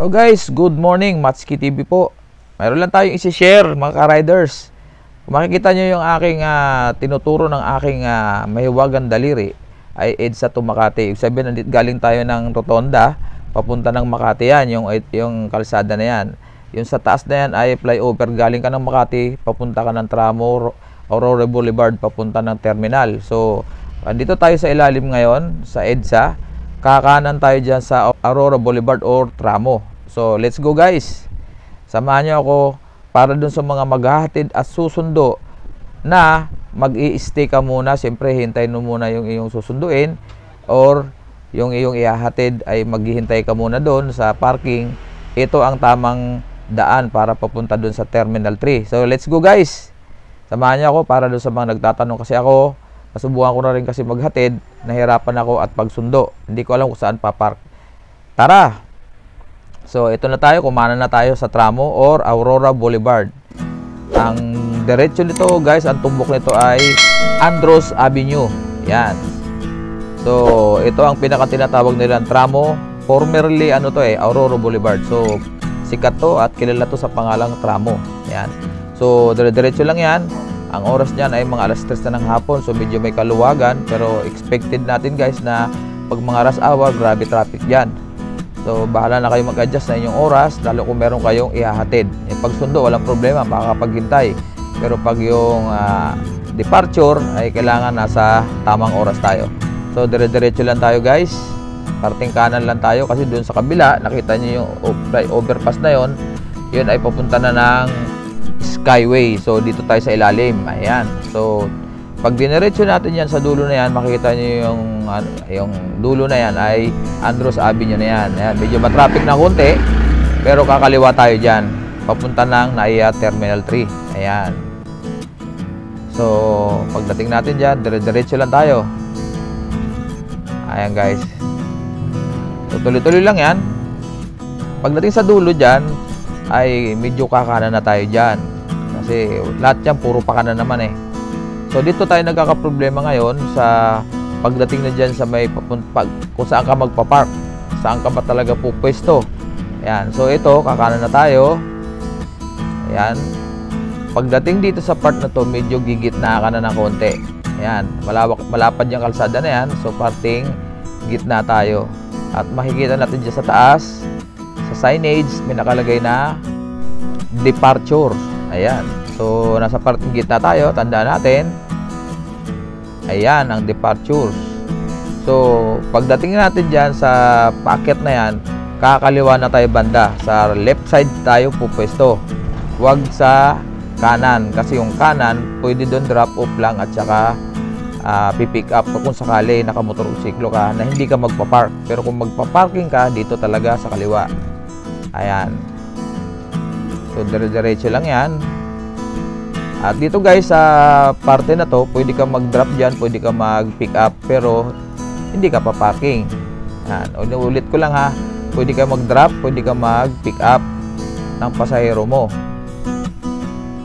So guys, good morning, Matsuki TV po. Mayroon lang tayong isi-share mga ka-riders. Kung makikita nyo yung aking tinuturo ng aking mahiwagang daliri ay EDSA to Makati. Ibig sabihin, galing tayo ng Rotonda papunta ng Makati yan, yung kalsada na yan. Yung sa taas na yan ay flyover, galing ka ng Makati papunta ka ng tramo Aurora Boulevard papunta ng terminal. So andito tayo sa ilalim ngayon sa EDSA. Kakanan tayo dyan sa Aurora Boulevard or tramo. So let's go guys, samahan nyo ako para dun sa mga maghahatid at susundo na mag-i-stay ka muna. Siyempre hintayin mo muna yung iyong susunduin, or yung iyong ihahatid ay maghihintay ka muna doon sa parking. Ito ang tamang daan para papunta doon sa Terminal 3. So let's go guys, samahan niyo ako para doon sa mga nagtatanong, kasi ako nasubukan ko na rin kasi maghatid, nahirapan ako at pagsundo, hindi ko alam kung saan papark. Tara! So ito na tayo, kumana na tayo sa tramo or Aurora Boulevard. Ang diretso nito guys, ang tumbok nito ay Andros Avenue. Yan. So ito ang pinaka tinatawag nilang tramo, formerly Aurora Boulevard. So sikat to at kilala to sa pangalang tramo. Yan. So diretso lang yan. Ang oras niyan ay mga alas 3 na ng hapon, so medyo may kaluwagan, pero expected natin guys na pag mga rush hour, grabe traffic dyan. So bahala na kayo mag-adjust na inyong oras, lalo kung meron kayong ihahatid. Yung pagsundo, walang problema, makakapaghintay. Pero pag yung departure, ay kailangan nasa tamang oras tayo. So dire-diretso lang tayo guys, parting kanan lang tayo, kasi doon sa kabila, nakita nyo yung overpass na yon, yun ay papunta na ng Skyway. So dito tayo sa ilalim. Ayan. So pag diniretso natin yan sa dulo na yan, makikita nyo yung dulo na yan ay Andros Avenue na yan. Ayan. Medyo matraffic na konti, pero kakaliwa tayo dyan papunta ng NAIA Terminal 3. Ayan. So pagdating natin dyan, dire-diretso lang tayo. Ayan guys. So tuloy-tuloy lang yan. Pagdating sa dulo dyan ay medyo kakanan na tayo dyan, kasi lahat yan puro pakanan naman eh. So dito tayo nagkakaproblema ngayon sa pagdating na dyan sa may kung saan ka magpapark, saan ka ba talaga pupwesto. Ayan. So ito, kakanan na tayo. Ayan. Pagdating dito sa part na to, medyo gigitna ka na ng konti. Ayan. Malapad yung kalsada na yan. So parting gitna tayo. At makikita natin dyan sa taas, sa signage, may nakalagay na departure. Ayan. So nasa parting gitna tayo, tandaan natin. Ayan ang departures. So pagdating natin dyan sa packet na yan, kakaliwa na tayo banda. Sa left side tayo pupwesto, huwag sa kanan, kasi yung kanan pwede doon drop off lang at saka pipick up kung sakali nakamotorsiklo ka na hindi ka magpapark. Pero kung magpaparking ka, dito talaga sa kaliwa. Ayan. So dire-diretso lang yan. At dito guys, sa parte na to, pwede ka mag-drop dyan, pwede ka mag-pick up, pero hindi ka pa parking. Ayan. Ulit ko lang ha, pwede ka mag-drop, pwede ka mag-pick up ng pasahero mo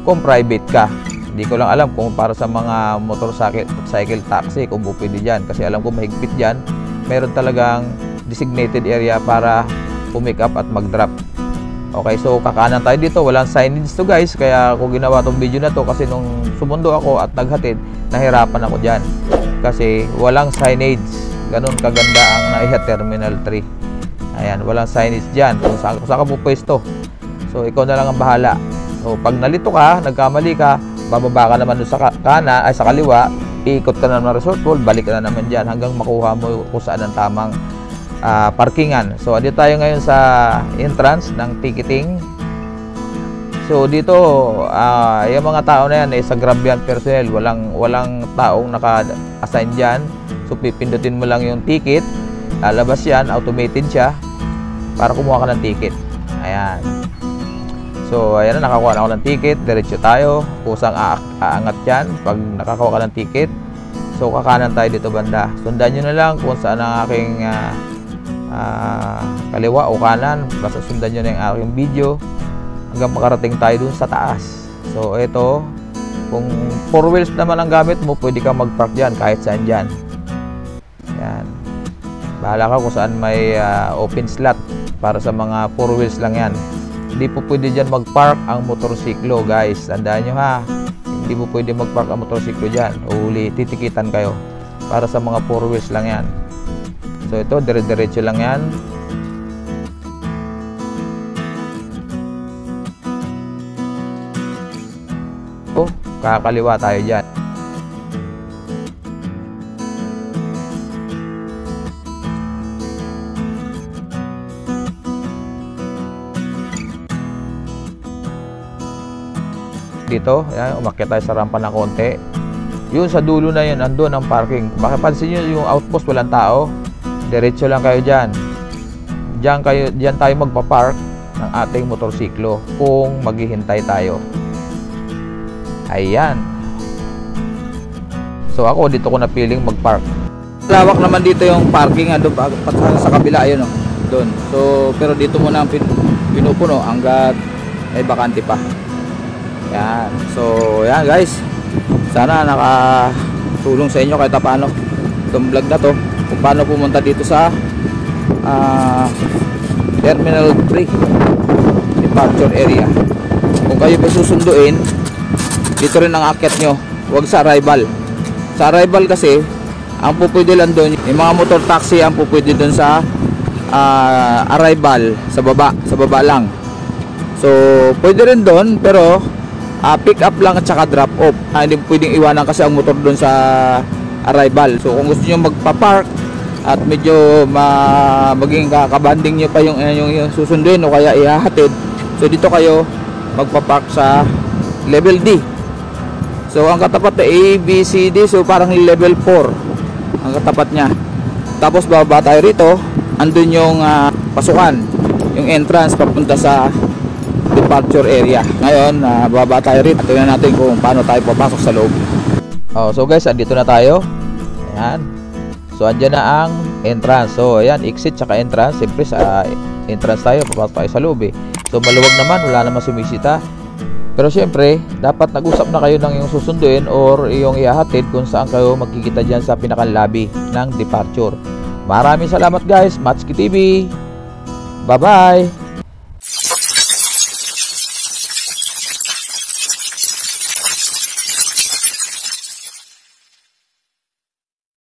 kung private ka. Hindi ko lang alam kung para sa mga motorcycle taxi kung pwede dyan, kasi alam ko mahigpit dyan. Meron talagang designated area para pumick up at mag-drop. Okay, so kakanan tayo dito, walang signage to guys, kaya ako ginawa tong video na to, kasi nung sumundo ako at naghatid, nahirapan ako dyan kasi walang signage. Ganun kaganda ang NAIA Terminal 3. Ayan, walang signage dyan kung saan ka pupwesto. So ikaw na lang ang bahala. So pag nalito ka, nagkamali ka, bababa ka naman doon sa sa kaliwa, iikot ka na ng resort pool, balik ka na naman dyan hanggang makuha mo kung saan ang tamang parkingan. So dito tayo ngayon sa entrance ng ticketing. So dito yung mga tao na yan sa Grabyan personnel, walang taong naka-assign dyan. So pipindutin mo lang yung ticket, lalabas yan, automated siya para kumuha ka ng ticket. Ayan. So ayan na, nakakuha na ako ng ticket, diretso tayo, kusang aangat yan pag nakakuha ka ng ticket. So kakanan tayo dito banda, sundan nyo na lang kung saan ang aking kaliwa o kanan, basta sundan nyo na yung aking video hanggang makarating tayo dun sa taas. So ito, kung 4 wheels naman ang gamit mo, pwede ka mag-park dyan kahit saan dyan. Yan. Bahala ka kung saan may open slot. para sa mga 4 wheels lang yan. Hindi po pwede dyan mag-park ang motorsiklo, guys. Tandaan nyo ha, hindi po pwede mag-park ang motorsiklo dyan. Uli, titikitan kayo. Para sa mga 4 wheels lang yan. So ito, dire-diretso lang yan. Kakaliwa tayo dyan. Dito, yan, umakyat tayo sa rampa ng konti. Yun sa dulo na yun, andun ang parking. Makipansin nyo yung outpost, walang tao. Diretso lang kayo dyan. Diyan tayo magpa-park ng ating motorsiklo kung maghihintay tayo. Ayan. So ako dito ko napiling mag-park. Lawak naman dito yung parking doon sa kabila, ayun oh. Doon. So pero dito muna ang pinupuno hangga't may bakante pa. Yan. So yan guys. Sana nakatulong sa inyo kahit paano itong vlog na to kung paano pumunta dito sa Terminal 3 departure area. Kung kayo pa susunduin, dito rin ang akyat nyo, huwag sa arrival. Sa arrival kasi ang pupwede lang doon yung mga motor taxi, ang pupwede doon sa arrival, sa baba lang. So pwede rin doon, pero pick up lang at saka drop off. Hindi pwedeng iwanan kasi ang motor doon sa arrival. So kung gusto nyo magpa-park at medyo maging kakabanding nyo pa yung susunduin o kaya ihahatid, so dito kayo magpa-park sa level D. So ang katapat na A, B, C, D, so parang level 4 ang katapat nya. Tapos bababa tayo rito, andun yung pasukan, yung entrance papunta sa departure area. Ngayon bababa tayo rito, tingnan natin kung paano tayo papasok sa loob. So guys, andito na tayo. Ayan. So andyan na ang entrance. So ayan, exit tsaka entrance. Siyempre sa entrance tayo, papasok tayo sa loob So maluwag naman, wala naman sumisita. Pero syempre, dapat nag-usap na kayo ng yung susunduin or yung ihahatid kung saan kayo magkikita dyan sa pinakang lobby ng departure. Maraming salamat guys, Matsuki TV. Bye-bye!